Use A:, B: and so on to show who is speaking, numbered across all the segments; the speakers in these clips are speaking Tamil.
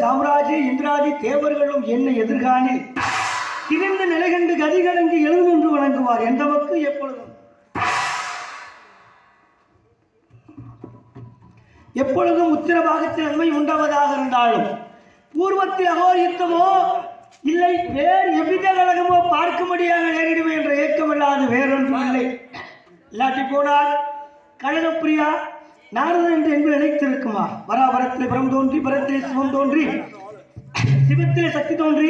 A: சாம்ராஜ்ய இந்திராதி தேவர்களும் என்னை எதிர்காணில் கிழிந்த நிலைகண்டு கதிகடங்கி எழுதும் என்று வணங்குவார். எந்த மக்கு எப்பொழுதும் உத்திரபாகத்தில் நன்மை உண்டாவதாக இருந்தாலும் பூர்வத்தில் அகோரித்தமோ இல்லை வேறு எவ்வித கழகமோ பார்க்கும்படியாக நேரிடுமே என்ற ஏக்கமில்லாது வேறொன்றும் இல்லை. இல்லாட்டி போனால் கழகப்பிரியா நாரதன் என்று என்பது நினைத்திருக்குமா? பராபரத்தில் பரம் தோன்றி பரத்திலே சிவம் தோன்றி சிவத்திலே சக்தி தோன்றி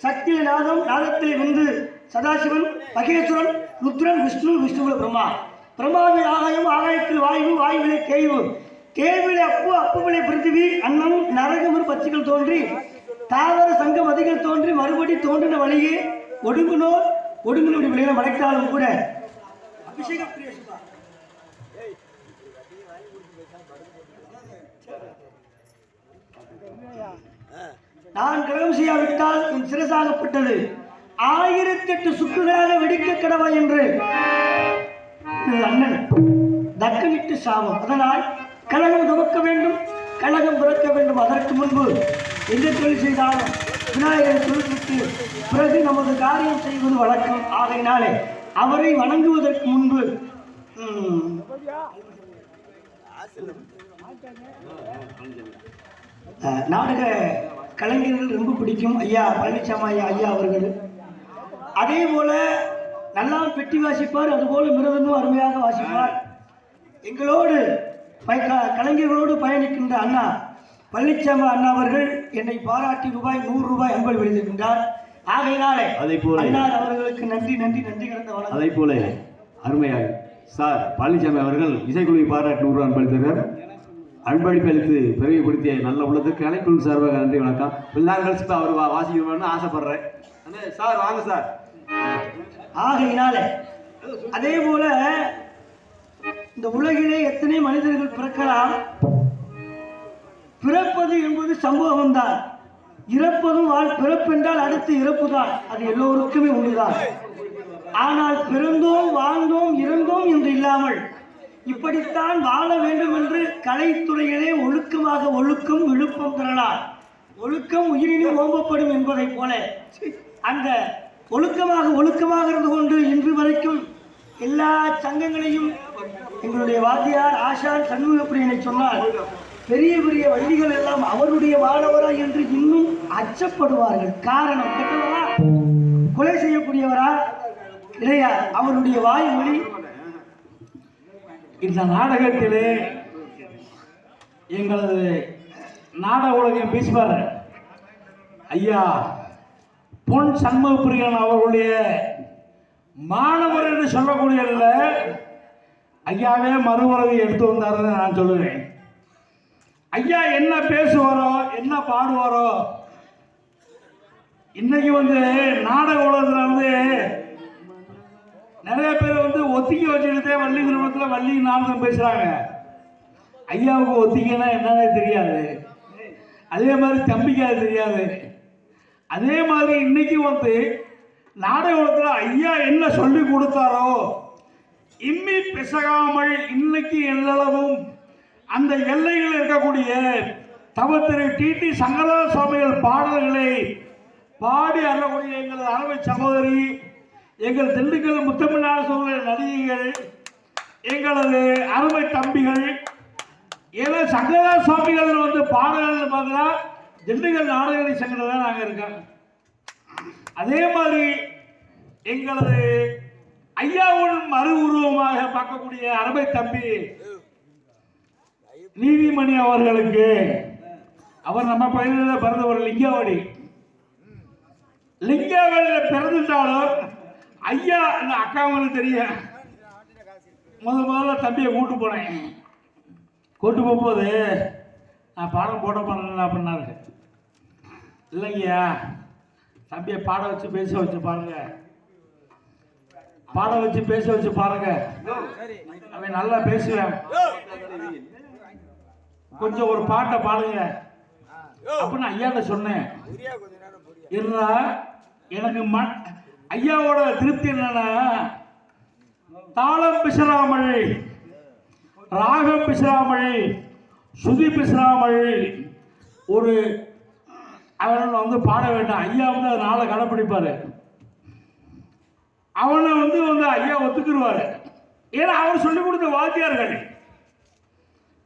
A: சக்தியிலே நாதம் நாதத்திலே வந்து சதாசிவன் மகேஸ்வரன் ருத்ரன் விஷ்ணு விஷ்ணுவில பிரம்மா பிரம்மாவில் ஆகாயம் ஆகாயத்தில் வாயு வாயுவிலே கேய்வு கேள்வியிலே அப்பு அப்புவிலே பிருத்திவி அன்னம் நரகமர் பட்சிகள் தோன்றி தாவர சங்கம் அதிகள் தோன்றி மறுபடி தோன்றின வழியே ஒடுங்கினோடு விளையில வளைத்தாலும் கூட அபிஷேக பிரிய நான் கிரகம் செய்யாவிட்டால் என் சிரசாகப்பட்டது 1008 சுக்குகளாக வெடிக்க கடவை என்று அண்ணன் தக்கனிட்டு சாபம். அதனால் கழகம் துவக்க வேண்டும், கழகம் பிறக்க வேண்டும். அதற்கு முன்பு எந்த தொழில் செய்தாலும் விநாயகரை தொழில்விட்டு பிறகு நமது காரியம் செய்வது வழக்கம். ஆகையினாலே அவரை வணங்குவதற்கு முன்பு நாடக கலைஞர்கள் ரொம்ப பிடிக்கும். ஐயா பழனிசாமி ஐயா அவர்கள் அதே போல நல்லா பெட்டி வாசிப்பார், அதுபோல மிருதமும் அருமையாக வாசிப்பார். எங்களோடு கலைஞர்களோடு பயணிக்கின்ற அண்ணா பழனிசாமி அண்ணா அவர்கள் என்னை பாராட்டி ₹100 அன்பள் வெளியிருக்கின்றார். ஆகையினாலே அண்ணார் அவர்களுக்கு நன்றி நன்றி நன்றி கிடந்த வணக்கம்.
B: அதே போல அருமையாக சார் பழனிசாமி அவர்கள் இசைக்குழுவை பாராட்டி ₹100 அன்பளித்தார். அன்பளிப்பு அளித்து பெருமைப்படுத்திய நல்ல உள்ளத்துக்கு கலைக்குழு சார்பாக நன்றி வணக்கம். கொஞ்ச நாள் கழிச்சு அவர் வாசிக்கணும்னு ஆசைப்படுறேன். சார் வாங்க சார்.
A: ஆகையினால அதே போல இந்த உலகிலே எத்தனை மனிதர்கள் பிறக்கலாம். பிறப்பது என்பது சம்பவம் தான். இறப்பதும் பிறப்பு என்றால் அடுத்து இறப்பு தான். அது எல்லோருக்குமே ஒன்றுதான். ஆனால் பிறந்தோம் வாழ்ந்தோம் இறந்தோம் என்று இல்லாமல் இப்படித்தான் வாழ வேண்டும் என்று கலைத்துறையிலே ஒழுக்கமாக ஒழுக்கம் விழுப்பம் பெறலாம். ஒழுக்கம் உயிரினும் ஓம்பப்படும் என்பதை போல அந்த ஒழுக்கமாக இருந்து கொண்டு இன்று வரைக்கும் எல்லா சங்கங்களையும் எங்களுடைய வாத்தியார் ஆசான் சண்முகப்பிரியனை சொன்னால் பெரிய பெரிய வண்டிகள் எல்லாம் அவருடைய மாணவரா என்று இன்னும் அச்சப்படுவார்கள். காரணம் கெட்டவரா, கொலை செய்யக்கூடியவரா இல்லையா? அவருடைய வாய்மொழி.
C: இந்த நாடகத்திலே எங்களது நாடக உலகம் பேசுவார் ஐயா பொன் சண்முகப்பிரியன் அவர்களுடைய மாணவர் என்று சொல்லக்கூடியதில் ஐயாவே மறுவரவை எடுத்து வந்தாருன்னு நான் சொல்லுவேன். ஐயா என்ன பேசுவாரோ என்ன பாடுவாரோ இன்னைக்கு நாடக உலகத்தில் நிறைய பேர் ஒத்திகை வச்சுக்கிட்டே வள்ளி திருமணத்தில் வள்ளி நாடகம் பேசுறாங்க. ஐயாவுக்கு ஒத்திகைன்னா என்னன்னே தெரியாது. அதே மாதிரி தம்பிக்கு அது தெரியாது. அதே மாதிரி இன்னைக்கு நாடக உலகத்தில் ஐயா என்ன சொல்லி கொடுத்தாரோ இம்மி பிசகாமல் இன்னைக்கு எல்லளவும் அந்த எல்லையில் இருக்கக்கூடிய தவத்திரு டி சங்கரா சுவாமிகள் பாடல்களை பாடி அறக்கூடிய எங்களது அறவை சகோதரி, எங்கள் திண்டுக்கல் முத்தமிழ்நாடு சூழல் நடிகைகள், எங்களது அருமை தம்பிகள், ஏதோ சங்கரா சுவாமிகள் பாடல்கள் பார்த்தா திண்டுக்கல் நாடகங்களை சங்கத்தில் தான் நாங்கள் இருக்கோம். அதே மாதிரி எங்களது ஐயாவுடன் மறு உருவமாக பார்க்கக்கூடிய அருமை தம்பி நீதிமணி அவர்களுக்கு, அவர் நம்ம பகுதியில் பிறந்தவர் லிங்காவடியில் பிறந்துட்டாலும் ஐயா அந்த அக்காவுங்களுக்கு தெரியும். முதல்ல தம்பியை கூட்டு போனேன். கூட்டு போகும்போது நான் பாடம் போட பண்ணல அப்படின்னாரு. இல்லைங்கய்யா, தம்பியை பாட வச்சு பேச வச்சு பாருங்க, பாட வச்சு பேச வச்சு பாருங்க, அவன் நல்லா பேசுவேன், கொஞ்சம் ஒரு பாட்டை பாடுங்க அப்படின்னு ஐயாட்ட சொன்னேன். இருந்தா எனக்கு ஐயாவோட திருப்தி என்னன்னா, தாளம் பிசராமல், ராகம் பிசராமல், சுதி பிசராமல் ஒரு அவன் பாட வேண்டாம். ஐயா அதை நாளை கடைப்பிடிப்பாரு. அவனை ஐயா ஒத்துக்குருவாரு. ஏன்னா அவர் சொல்லிக் கொடுத்த வாத்தியார்கள்.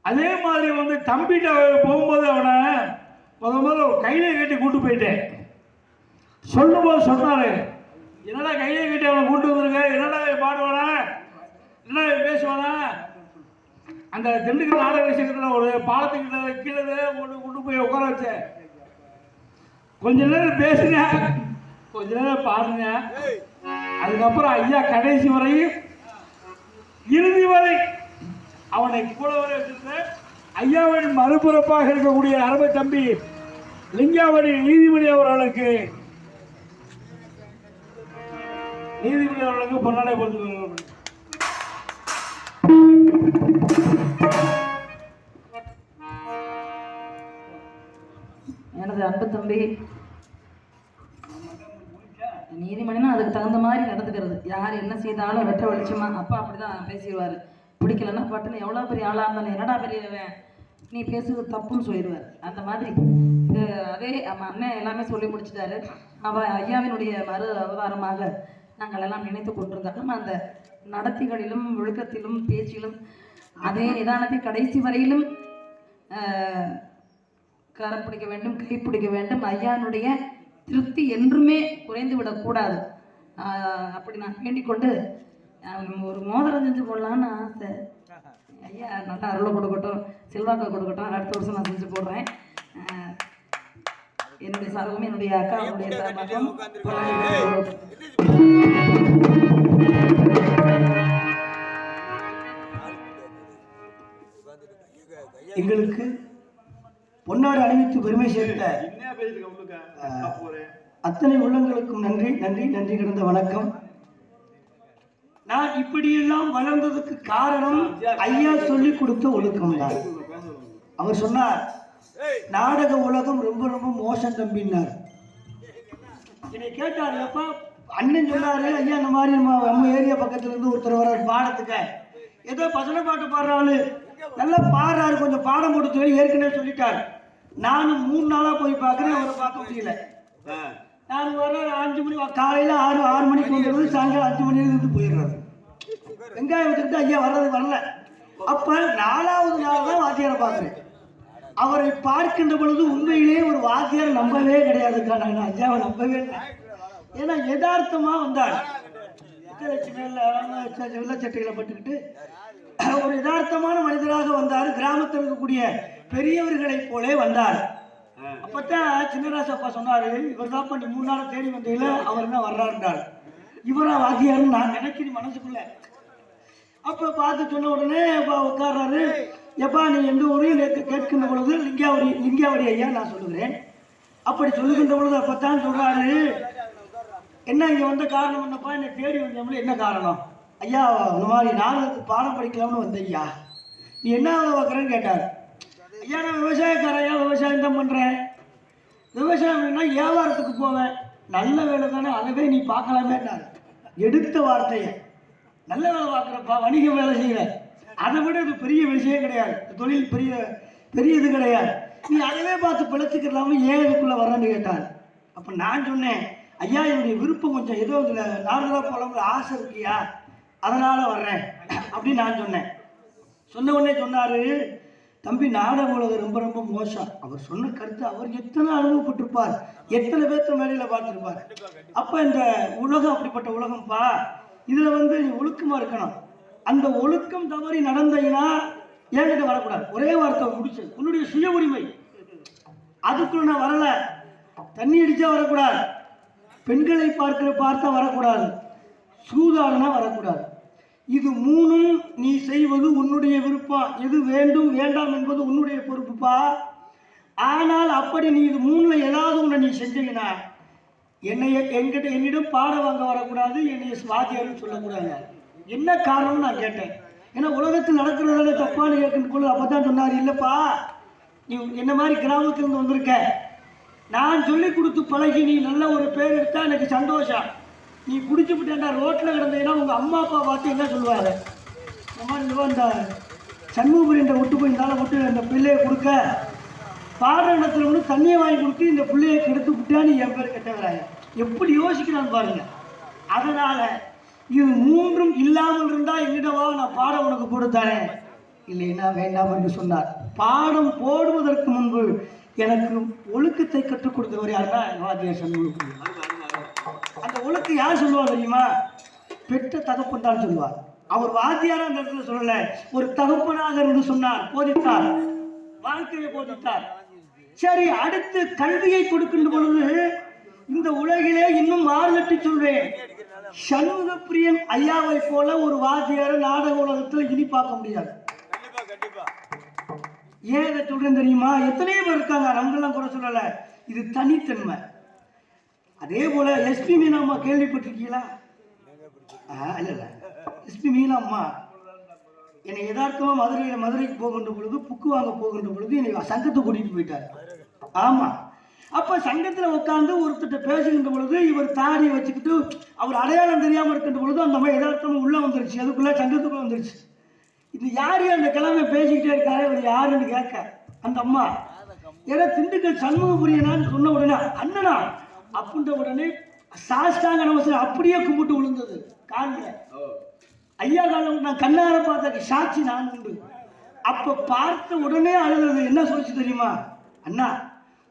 C: அதே மாதிரி தம்பிகிட்ட போகும்போது அவனை முதல்ல ஒரு கையிலே கட்டி கூட்டு போயிட்டேன். சொல்லும்போது சொன்னாரு, என்னடா கையிலே கட்டி அவனை கூட்டு வந்துருங்க, என்னடா பாடுவானா, என்ன பேசுவானா. அந்த திண்டுக்கல் நாடக விஷயத்தில் ஒரு பாலத்துக்கிட்ட கீழே கொண்டு போய் உட்கார வச்சேன். கொஞ்ச நேரம் பேசுங்க, கொஞ்ச நேரம் பாருங்க. அதுக்கப்புறம் ஐயா கடைசி வரையும் இறுதி வரை அவனை கூட வரை வச்சிருந்த ஐயாவின் மறுபுறப்பாக இருக்கக்கூடிய அருமை தம்பி லிங்காவடி நீதிமணி அவர்களுக்கு பொன்னாடை கொடுத்து
D: எனது அன்பு தம்பி நீதிமணினா அதுக்கு தகுந்த மாதிரி நடந்துக்கிறது. யார் என்ன செய்தாலும் வெட்ட வெளிச்சமா அப்பா அப்படிதான் பேசிடுவார். பிடிக்கலன்னா பட்டுன்னு எவ்வளோ பெரிய ஆளாக இருந்தாலும் என்னடா பெரியவன் நீ பேசுறது தப்புன்னு சொல்லிடுவார். அந்த மாதிரி அதே அண்ணன் எல்லாமே சொல்லி முடிச்சிட்டாரு. ஐயாவினுடைய மறு அவதாரமாக நாங்கள் எல்லாம் நினைத்து கொண்டிருந்தாலும் அந்த நடத்திகளிலும் ஒழுக்கத்திலும் பேச்சிலும் அதே நிதானத்தை கடைசி வரையிலும் கரம் பிடிக்க வேண்டும், கை பிடிக்க வேண்டும். ஐயானுடைய திருப்தி என்றுமே குறைந்து விடக்கூடாது. அப்படி நான் வேண்டிக்கொண்டு ஒரு மோதிரம் செஞ்சு போடலான்னு ஆசை. ஐயா நல்லா அருளை கொடுக்கட்டும், செல்வாக்கை கொடுக்கட்டும். அடுத்த வருஷம் நான் செஞ்சு போடுறேன். என்னுடைய சார்பும் என்னுடைய அக்காவுடைய சார்பாகவும்
A: எங்களுக்கு பொன்னாடு அணிவித்து பெருமை சேர்த்த அத்தனை உள்ளங்களுக்கும் நன்றி நன்றி நன்றி கிடந்த வணக்கம். நான் இப்படியெல்லாம் வளர்ந்ததுக்கு காரணம் ஐயா சொல்லி கொடுத்த ஒழுக்கம் தான். அவர் சொன்னார், நாடக உலகம் ரொம்ப ரொம்ப மோசம் தம்பினார். என்னை கேட்டார், எப்பா அண்ணன் சொன்னாரு, ஐயா இந்த மாதிரி நம்ம ஏரியா பக்கத்துல இருந்து ஒருத்தர் வர பாடத்துக்கு ஏதோ பசங்க பாட்டு பாடுறாரு, நல்லா பாடுறாரு, கொஞ்சம் பாடம் கொடுத்து ஏற்கனவே சொல்லிட்டாரு. நானும் 3 நாளா போய் பார்க்குறேன், அவரை பார்க்க முடியல. நான் வர 5 மணி காலையில் 6 மணிக்கு வந்துடுறது, சாயங்காலம் 5 மணிலேருந்து போயிடுறாரு. வெங்காயம் வச்சுக்கிட்டு ஐயா வர்றது வரல. அப்போ 4வது நாள் தான் வாத்தியாரை பார்க்குறேன். அவரை பார்க்கின்ற பொழுது உண்மையிலே ஒரு வாத்தியார் நம்பவே கிடையாதுக்கா. நான் ஐயாவை நம்பவே இல்லை. ஏன்னா யதார்த்தமாக வந்தார். வெள்ளச்சட்டைகளை பட்டுக்கிட்டு ஒரு யதார்த்தமான மனிதராக வந்தார். கிராமத்தில் இருக்கக்கூடிய பெரியவர்களைப் போலே வந்தார். அப்பத்தான் சின்னராசப்பா சொன்னாரு, இவர் தான் பண்ணி 3 நாள் தேடி வந்தீங்கள, அவர் தான் வர்றாருன்றார். இவரா வாத்தியாருன்னு நான் நினைக்கிறேன் மனசுக்குள்ள. அப்போ பார்த்து சொன்ன உடனே உட்கார்றாரு. எப்பா நீ எந்த ஊரையும் கேட்கின்ற பொழுது லிங்காவடி ஐயா நான் சொல்லுகிறேன். அப்படி சொல்லுகின்ற பொழுது அப்பத்தான் சொல்றாரு, என்ன இங்கே வந்த காரணம் என்னப்பா, என்னை தேடி வந்தோம்ல, என்ன காரணம்? ஐயா இந்த மாதிரி நாளுக்கு பாடம் படிக்கலாம்னு வந்த ஐயா, நீ என்ன பார்க்குறேன்னு கேட்டார். ஐயா நான் விவசாயக்காரையா, விவசாயம் தான் பண்ணுறேன். விவசாயம் வேணா வியாபாரத்துக்கு போவேன். நல்ல வேலை தானே, அதவே நீ பார்க்கலாமேன்னார். எடுத்த வார்த்தையை, நல்ல வேலை பார்க்குறப்பா, வணிக வேலை செய்கிறேன், அதை விட இது பெரிய விஷயம் கிடையாது, தொழில் பெரிய இது கிடையாது, நீ அதவே பார்த்து பிழைச்சிக்கலாம ஏன் இதுக்குள்ளே வரேன்னு கேட்டார். அப்போ நான் சொன்னேன், ஐயா என்னுடைய விருப்பம் கொஞ்சம் ஏதோ இதில் நார்மலாக போகலாம்னு ஆசை இருக்கியா, அதனால் வர்றேன் அப்படின்னு நான் சொன்னேன். சொன்ன உடனே சொன்னார், தம்பி நாடக உலகம் ரொம்ப ரொம்ப மோசம். அவர் சொன்ன கருத்து அவர் எத்தனை அனுபவப்பட்டிருப்பார், எத்தனை பேர்த்த மேடையில் பார்த்துருப்பார். அப்போ இந்த உலகம் அப்படிப்பட்ட உலகம்ப்பா, இதில் நீ ஒழுக்கமாக இருக்கணும். அந்த ஒழுக்கம் தவறி நடந்தீங்கன்னா என்கிட்ட வரக்கூடாது. ஒரே வார்த்தை முடிச்சது, உன்னுடைய சுய உரிமை, அதுக்குள்ள நான் வரல. தண்ணி அடித்தா வரக்கூடாது, பெண்களை பார்த்தா வரக்கூடாது, சூதாடினா வரக்கூடாது. இது 3ம் நீ செய்வது உன்னுடைய விருப்பம். எது வேண்டும் வேண்டாம் என்பது உன்னுடைய பொறுப்புப்பா. ஆனால் அப்படி நீ இது 3ல் ஏதாவது ஒன்று நீ செஞ்சீங்கன்னா என்னிடம் பாட வாங்க வரக்கூடாது, என்னை வாத்தியார்னு சொல்லக்கூடாது. என்ன காரணம்னு நான் கேட்டேன். ஏன்னா உலகத்தில் நடக்கிறதால தப்பான்னு கேட்கும் பொழுது அப்போ தான் சொன்னார், இல்லைப்பா நீ என்ன மாதிரி கிராமத்திலிருந்து வந்திருக்க, நான் சொல்லி கொடுத்து பழகி நீ நல்ல ஒரு பேர் எடுத்தா எனக்கு சந்தோஷம். நீ குடிச்சு விட்டேன்டா ரோட்டில் கிடந்தீங்கன்னா உங்கள் அம்மா அப்பா பார்த்து என்ன சொல்லுவாங்க, இந்த மாதிரி இந்த சண்முகபுரின்ற விட்டு போய் இருந்தாலும் விட்டு இந்த பிள்ளையை கொடுக்க பாடுற இடத்துல வந்து தண்ணியை வாங்கி கொடுத்து இந்த பிள்ளையை கெடுத்து விட்டான்னு என் பேர் கெட்டவராங்க. எப்படி யோசிக்கிறான்னு பாருங்க. அதனால் இது 3ம் இல்லாமல் இருந்தால் என்னிடவா நான் பாடம் உனக்கு போடுத்தானேன், இல்லைன்னா வேண்டாம் என்று சொன்னார். பாடம் போடுவதற்கு முன்பு எனக்கு ஒழுக்கத்தை கற்றுக் கொடுத்தவர் யாருன்னா வாத்தியார் சண்முகபுரி. அந்த ஒழுக்கம் யார் சொல்லுவார் தெரியுமா? பெற்ற தகப்பன் தான் சொல்லுவார். அவர் வாத்தியாரா அந்த இடத்துல சொல்லல, ஒரு தகப்பனாக இருந்து சொன்னார், போதித்தார், வாழ்க்கையை போதித்தார். சரி, அடுத்து கல்வியை கொடுக்கின்ற பொழுது இந்த உலகிலே இன்னும் மாறுதட்டி சொல்வேன், சண்முகப்பிரியன் ஐயாவை போல ஒரு வாத்தியாரை நாடக உலகத்தில் இனி பார்க்க முடியாது. ஏன் இதை சொல்றேன் தெரியுமா? எத்தனையோ பேர் இருக்காங்க, நம்மளாம் கூட சொல்லல, இது தனித்தன்மை. அதே போல எஸ்பி மீனாம்மா கேள்விப்பட்டிருக்கீங்களா? இல்ல எஸ்பி மீனாம்மா என்னை யதார்த்தமா மதுரைக்கு போகின்ற பொழுது, புக்கு வாங்க போகின்ற பொழுது என்னை சங்கத்தை கூட்டிட்டு போயிட்டார். ஆமா, அப்ப சங்கத்துல உட்காந்து ஒருத்தட்ட பேசுகின்ற பொழுது இவர் தாடியை வச்சுக்கிட்டு அவர் அடையாளம் தெரியாம இருக்கின்ற பொழுது அந்த மாதிரி யதார்த்தமா உள்ள வந்துருச்சு, அதுக்குள்ள சங்கத்துக்குள்ள வந்துருச்சு. இது யாரு அந்த கிழமை பேசிக்கிட்டே இருக்காரு, இவர் யாருன்னு கேட்க அந்த அம்மா ஏன்னா திண்டுக்கல் சண்முகபுரியனான்னு சொன்ன உடனே அண்ணனா அப்படின்ற உடனே சாஸ்தாங்க நமஸ்காரம் அப்படியே கும்பிட்டு விழுந்தது காலில். ஐயா காலம் நான் கண்ணார பார்த்த சாட்சி நான் உண்டு. அப்ப பார்த்த உடனே அழுது. என்ன சொல்லிச்சு தெரியுமா? அண்ணா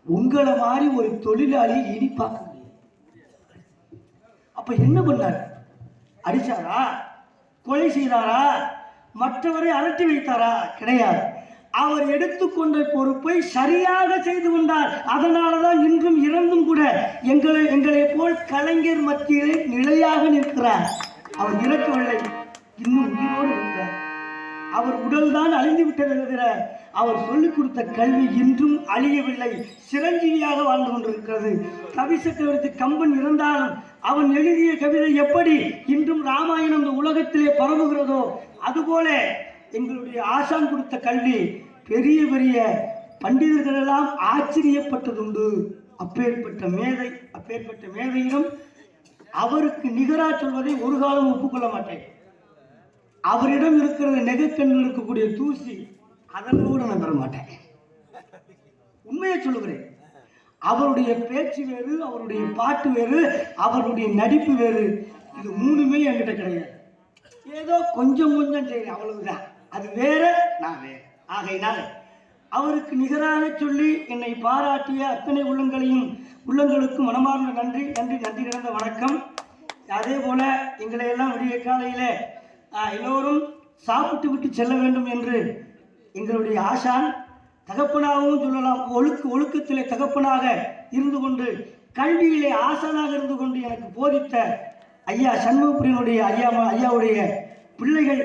A: உங்களை மாதிரி ஒரு தொழிலாளி இனி பார்க்க முடியும். அப்ப என்ன பண்ணார்? அடிச்சாரா, கொலை செய்தாரா, மற்றவரை அரட்டி வைத்தாரா? கிடையாது. அவர் எடுத்துக்கொண்ட பொறுப்பை சரியாக செய்து கொண்டார். அதனாலதான் இன்றும் இறந்தும் கூட எங்களை போல் கலைஞர் மத்தியிலே நிலையாக நிற்கிறார். அவர் இறக்கவில்லை, இன்னும் உயிரோடு இருக்கிறார். அவர் உடல் தான் அழிந்து விட்டது தவிர அவர் சொல்லிக் கொடுத்த கல்வி இன்றும் அழியவில்லை, சிரஞ்சீவியாக வாழ்ந்து கொண்டிருக்கிறது. கவி சக்கரவர்த்தி கம்பன் இருந்தாலும் அவன் எழுதிய கவிதை எப்படி இன்றும் ராமாயணம் இந்த உலகத்திலே பரவுகிறதோ அதுபோல எங்களுடைய ஆசான் கொடுத்த கல்வி பெரிய பெரிய பண்டிதர்களெல்லாம் ஆச்சரியப்பட்டதுண்டு. அப்பேற்பட்ட மேதையிடம் அவருக்கு நிகரா சொல்வதை ஒரு காலம் ஒப்புக்கொள்ள மாட்டேன். அவரிடம் இருக்கிற நெகக்கண்ணில் இருக்கக்கூடிய தூசி அதெல்லாம் கூட நான் தர மாட்டேன். உண்மையை சொல்லுகிறேன். அவருடைய பேச்சு வேறு, அவருடைய பாட்டு வேறு, அவருடைய நடிப்பு வேறு. இது மூணுமே என்கிட்ட கிடையாது. ஏதோ கொஞ்சம் செய்கிறேன், அவ்வளவுதான். அது வேற, நான் வேற. ஆகையினால் அவருக்கு நிகராக சொல்லி என்னை பாராட்டிய அத்தனை உள்ளங்களுக்கும் மனமார்ந்த நன்றி நிறைந்த வணக்கம். அதே போல எங்களை எல்லாம் விடிய காலையில் எல்லோரும் சாப்பிட்டு விட்டு செல்ல வேண்டும் என்று எங்களுடைய ஆசான் தகப்பனாகவும் சொல்லலாம், ஒழுக்கத்திலே தகப்பனாக இருந்து கொண்டு கல்வியிலே ஆசானாக இருந்து கொண்டு எனக்கு போதித்த ஐயா சண்முகப்பிரியனுடைய ஐயாவுடைய பிள்ளைகள்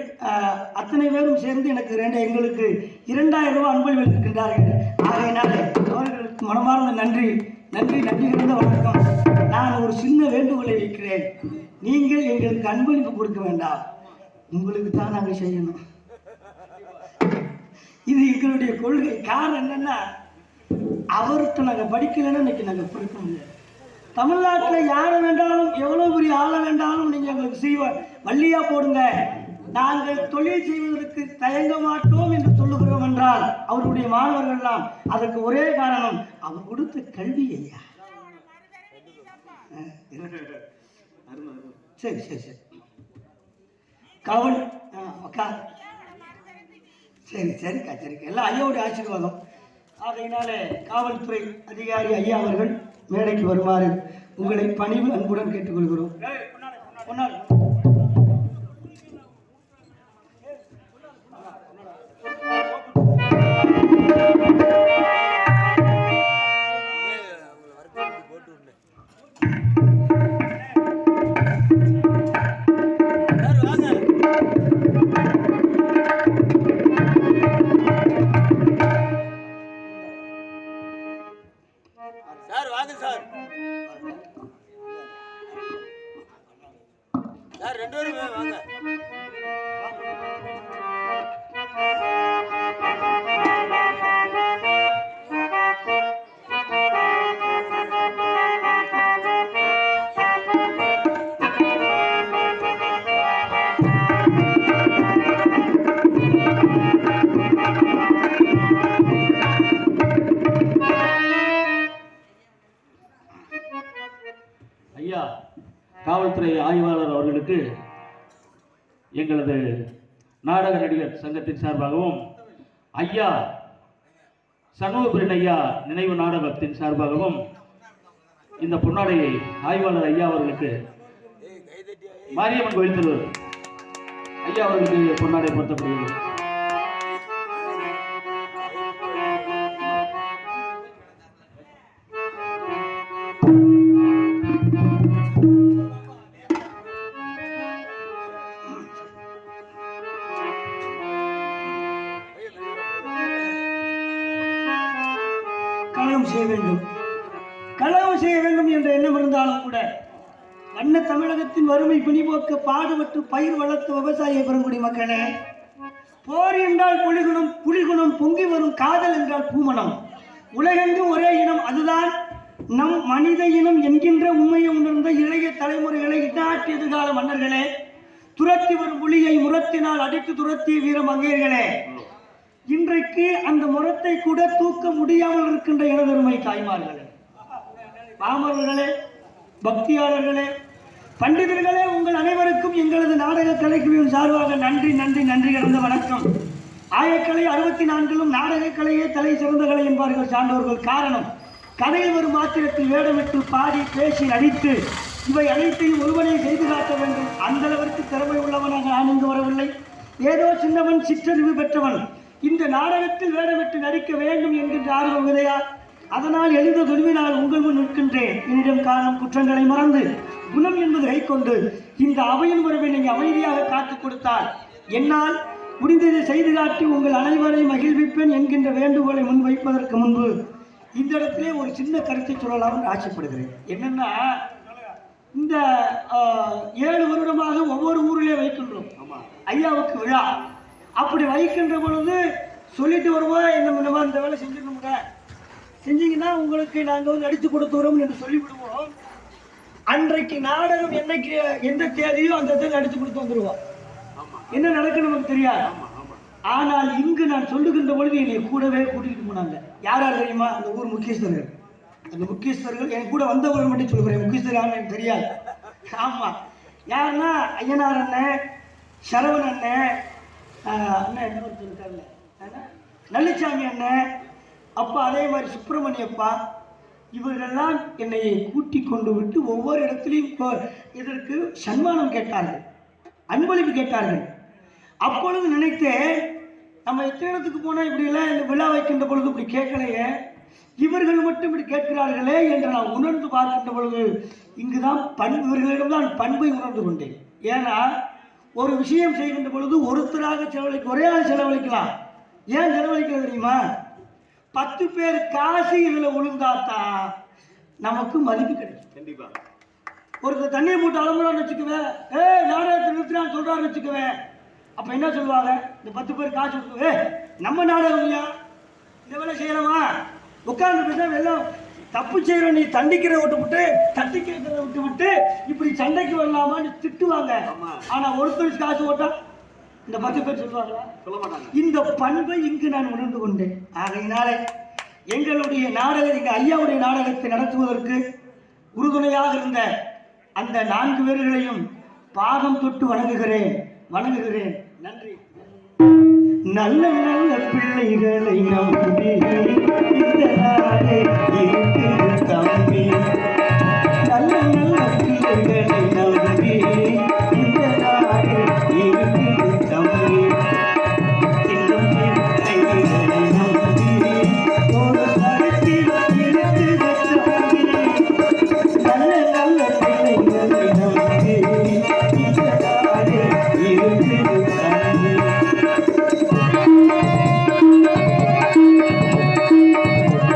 A: அத்தனை பேரும் சேர்ந்து எங்களுக்கு 2000 ரூபாய் அன்பளிப்பு இருக்கின்றார்கள். ஆகையினால அவர்களுக்கு மனமார்ந்த நன்றி நிறைந்த வணக்கம். நான் ஒரு சின்ன வேண்டுகோளை வைக்கிறேன். நீங்கள் எங்களுக்கு அன்பளிப்பு கொடுக்க வேண்டாம், உங்களுக்கு தான் நாங்கள் செய்யணும். இது எங்களுடைய கொள்கை. காரணம் என்னன்னா, அவருக்கு நாங்கள் படிக்கலைன்னா இன்னைக்கு நாங்கள் கொடுக்க முடியாது. தமிழ்நாட்டில் யாரை வேண்டாலும் எவ்வளோ பெரிய ஆளை வேண்டாலும் நீங்கள் எங்களுக்கு செய்வார் வள்ளியா போடுங்க, நாங்கள் தொழில் செய்வதற்கு தயங்க மாட்டோம் என்று சொல்லுகிறோம் என்றால் அவருடைய மாணவர்கள்லாம் அதற்கு ஒரே காரணம் அவர் கொடுத்த கல்வி. ஐயா சரி கவல் சரிக்கா எல்லாம் ஐயாவுடைய ஆசீர்வாதம். ஆகையினாலே காவல்துறை அதிகாரி ஐயா அவர்கள் மேடைக்கு வருமாறு உங்களை பணிவு அன்புடன் கேட்டுக்கொள்கிறோம்.
C: ஐயா காவல்துறை ஆய்வாளர் அவர்களுக்கு எங்களது நாடக நடிகர் சங்கத்தின் சார்பாகவும் ஐயா சண்முகப்பிரியன் ஐயா நினைவு நாடகத்தின் சார்பாகவும் இந்த பொன்னாடையை ஆய்வாளர் ஐயா அவர்களுக்கு மாரியம்மன் கோயில் திருவர் ஐயா அவர்களுக்கு பொன்னாடை பொருத்தப்படுகிறது. களவு செய்ய வேண்டும் என்ற எண்ணம் இருந்தாலும் கூட வண்ண தமிழகத்தின் வறுமை பிணிபோக்க பாடுபட்டு பயிர் வளர்த்து விவசாய பெருங்குடி மக்களே, போர் என்றால் புலிகுணம் பொங்கி வரும் காதல் என்றால் பூமணம், உலகெங்கும் ஒரே இனம், அதுதான் நம் மனித இனம் என்கின்ற உண்மையை உணர்ந்த இளைய தலைமுறைகளை இட்டாற்றிய எதிர்கால மன்னர்களே, துரத்தி வரும் புலியை முரத்தினால் அடித்து துரத்திய வீர மங்கையர்களே, இன்றைக்கு அந்த முரத்தை கூட தூக்க முடியாமல் இருக்கின்ற எனதருமை தாய்மார்களே, பாமரர்களே, பக்தியாளர்களே, பண்டிதர்களே, உங்கள் அனைவருக்கும் எங்களது நாடக கலைக்குழுவின் சார்பாக நன்றி கலந்த வணக்கம். ஆயக்கலை 64லும் நாடகக்கலையே தலை சிறந்த கலை என்பார்கள் சான்றோர்கள். காரணம், கதையில் வரும் மாத்திரத்தில் வேடமிட்டு பாடி பேசி நடித்து இவை அனைத்தையும் ஒருவனே செய்து காட்ட வேண்டும். அந்த அளவிற்கு திறமை உள்ளவனாக நான் இங்கு வரவில்லை. ஏதோ சின்னவன், சிற்றறிவு பெற்றவன் இந்த நாடகத்தில் வேடமிட்டு நடிக்க வேண்டும் என்கின்ற ஆர்வம் விதையா, அதனால் எழுந்த துணிவினால் உங்கள் முன் நிற்கின்றேன். என்னிடம் காரணம் குற்றங்களை மறந்து குணம் என்பது கை கொண்டு இந்த அவையின் உறவை நீங்கள் அமைதியாக காத்துக் கொடுத்தால் என்னால்
A: முடிந்ததை செய்து காட்டி உங்கள் அனைவரையும் மகிழ்விப்பேன் என்கின்ற வேண்டுகோளை முன்வைப்பதற்கு முன்பு இந்த இடத்திலே ஒரு சின்ன கருத்தை சொல்லலாம் என்று ஆசைப்படுகிறேன். என்னன்னா, இந்த 7 வருடமாக ஒவ்வொரு ஊரிலே வைக்கின்றோம் ஐயாவுக்கு விழா. அப்படி வைக்கின்ற பொழுது சொல்லிட்டு வருவோம், என்ன இந்த வேலை செஞ்சுக்கணுங்க, செஞ்சீங்கன்னா உங்களுக்கு நாங்கள் வந்து அடித்து கொடுத்துறோம் என்று சொல்லிவிடுவோம். அன்றைக்கு நாடகம் என்னைக்கு எந்த தேதியோ அந்த தேதி அடித்து கொடுத்து வந்துடுவோம். என்ன நடக்குன்னு நமக்கு தெரியாது. ஆனால் இங்கு நான் சொல்லுகின்ற பொழுது என்னை கூடவே கூட்டிகிட்டு போனாங்க. யார் யார் தெரியுமா? அந்த ஊர் முக்கியஸ்தர்கள். அந்த முக்கியஸ்தர்கள் என் கூட வந்தவர்கள் மட்டும் சொல்கிறேன், முக்கியஸ்தர் யாருன்னு எனக்கு தெரியாது. ஆமாம், யாருன்னா ஐயனார் அண்ணன், சரவண அண்ணன், அண்ணன் என்ன சொல்லிருக்காருல்ல, நல்லிச்சாமி அண்ணன், அப்பா அதே மாதிரி சுப்பிரமணியப்பா, இவர்களெல்லாம் என்னை கூட்டி கொண்டு விட்டு ஒவ்வொரு இடத்துலையும் இதற்கு சன்மானம் கேட்டார்கள், அன்பளிப்பு கேட்டார்கள். அப்பொழுது நினைத்தேன், நம்ம எத்தனை இடத்துக்கு போனால் இப்படியெல்லாம் இந்த விழா வைக்கின்ற பொழுது இப்படி கேட்கலையே, இவர்கள் மட்டும் இப்படி கேட்கிறார்களே என்று நான் உணர்ந்து பார்க்கின்ற பொழுது இங்குதான் இவர்களிடம் தான் பண்பை உணர்ந்து கொண்டேன். ஏன்னா ஒரு விஷயம் செய்கின்ற பொழுது ஒருத்தராக ஒரே ஆள் செலவழிக்கலாம். ஏன் செலவழிக்கிறது தெரியுமா? 10 பேர் காசு இதில் விழுந்தாத்தான் நமக்கு மதிப்பு கிடைக்கும். கண்டிப்பா ஒருத்தர் தண்ணியை போட்டு அலம்புறான்னு வச்சுக்குவேன், நாடகத்தை நிறுத்தினான்னு சொல்றான்னு வச்சுக்குவேன், அப்ப என்ன சொல்லுவாங்க? இந்த 10 பேர் காசு கொடுத்து, நம்ம நாடகம் இல்லையா, இந்த வேலை செய்யறோமா, உட்கார்ந்து பேச வெள்ளம் தப்பு செய்யற, நீ தண்டிக்கிறத விட்டு விட்டு தட்டிக்கிறத விட்டு விட்டு இப்படி சண்டைக்கு வரலாமான்னு திட்டுவாங்க. ஆனா ஒருத்தர் காசு போட்டா இந்த 10 பேர் சொல்லுவாங்களா? சொல்ல மாட்டாங்க. இந்த பண்பை இங்கு நான் உணர்ந்து கொண்டேன். ஆகையினாலே எங்களுடைய நாடகம், எங்கள் ஐயாவுடைய நாடகத்தை நடத்துவதற்கு உறுதுணையாக இருந்த அந்த 4 பேர்களையும் பாதம் தொட்டு வணங்குகிறேன். நன்றி. நல்ல நல்ல பிள்ளைகளை நம்பி இந்த நாடே இருக்குது தம்பி. நல்ல நல்ல பிள்ளைகளை நம்பி இந்த நாடே இருக்குது தம்பி. இன்னும் பிள்ளைகளை நம்பி ஒரு கருத்தில் இருக்குது தம்பி. நல்ல நல்ல பிள்ளைகளை நம்பி இந்த நாடே இருக்குது தம்பி.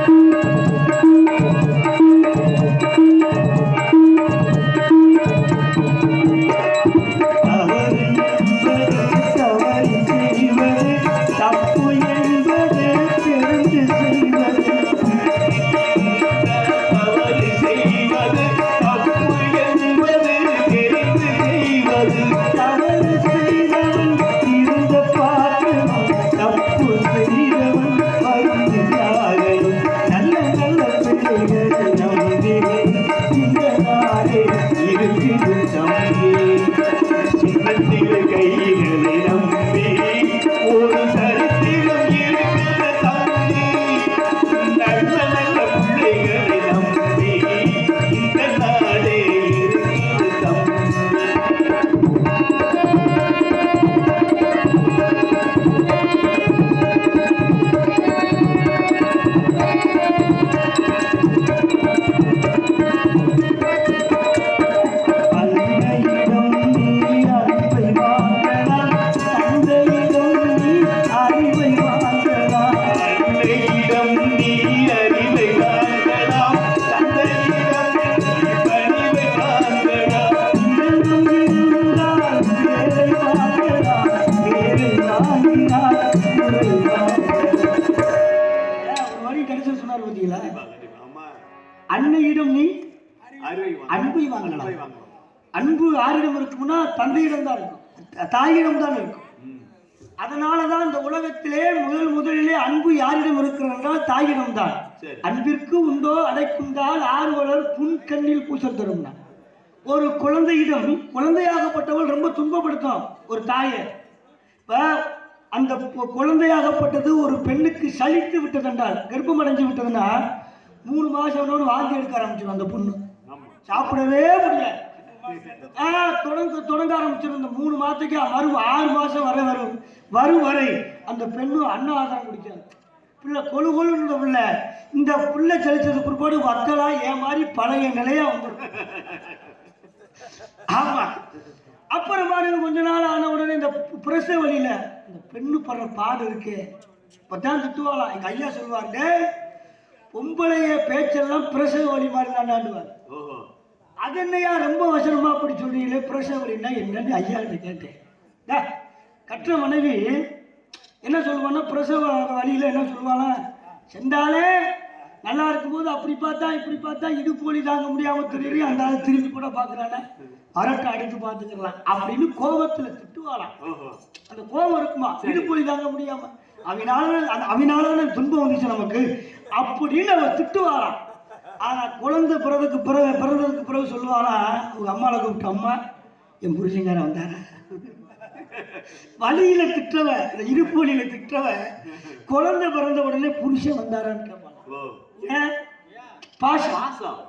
A: அன்னையிடம் நீ அன்பை வாங்கலாம். அன்பு யாரிடம் இருக்கும்னா தந்தையிடம் தான் இருக்கும், தாயிடம் தான் இருக்கும். அதனாலதான் இந்த உலகத்திலே முதலிலே அன்பு யாரிடம் இருக்கிறது என்றால் தாயிடம் தான். அன்பிற்கு உண்டோ அடைக்குண்டால் ஆர்வலர் புன்கண்ணில் பூசல் தரும்னா. ஒரு குழந்தையிடம் குழந்தையாகப்பட்டவள் ரொம்ப துன்பப்படுத்தும் ஒரு தாயை. அந்த குழந்தையாகப்பட்டது ஒரு பெண்ணுக்கு சலித்து விட்டதென்றால், கர்ப்பம் அடைஞ்சு விட்டதுன்னா 3 மாசம் வாந்தி எடுக்க ஆரம்பிச்சிடும் அந்த பொண்ணு, சாப்பிடவே முடியாது. தொடங்க ஆரம்பிச்சிடும். 3 மாதத்துக்கு 6 மாசம் வரும் வரை அந்த பெண்ணு அன்னாதாரம் குடிக்காது. பிள்ளை கொழு கொழுன்ற பிள்ளை, இந்த பிள்ளை செலுத்தது பிற்பாடு வத்தலா ஏமாறி பழைய நிலையா வந்துடும். ஆமா, அப்புறம் பாருங்க கொஞ்ச நாள் ஆன உடனே இந்த பிரசவ வழியில இந்த பெண்ணு படுற பாடு இருக்கு. இப்பதான் திட்டுவாளாம். எங்க ஐயா சொல்லுவாங்க, பொம்பளைய பேச்செல்லாம் பிரசவ வழி மாதிரி தாண்டாண்டுவார்.
B: ஓஹோ.
A: அது என்னையா ரொம்ப வசனமா அப்படி சொல்றீங்களே, பிரசவ வழின்னா என்னன்னு ஐயா கிட்ட கேட்டேன். கற்ற மனைவி என்ன சொல்லுவான்னா, பிரசவ வழியில என்ன சொல்லுவானா, சென்றாலே நல்லா இருக்கும்போது அப்படி பார்த்தா இப்படி பார்த்தா இடுப்பு வலி தாங்க முடியாம தெரியுது, அந்த ஆள் திரும்பி கூட பாக்குறானே, அரட்டை அடித்து பார்த்துக்கலாம் அப்படின்னு கோபத்துல திட்டுவாளாம். அந்த கோபம் இருக்குமா, இடுப்பு வலி தாங்க முடியாம அவனால துன்பம் வந்துச்சு நமக்கு அப்படின்னு அவர் திட்டுவாராம். ஆனா குழந்தை பிறந்ததுக்கு பிறகு சொல்லுவாரா, அவங்க அம்மாவை கூப்பிட்டு, அம்மா என் புருஷங்கார வந்தாரா. வழியில திட்டவ, இடுப்பு வழியில திட்டவ குழந்தை பிறந்த உடனே புருஷன் வந்தாரான்னு கேட்பாங்க. ஏன்? பாசம்.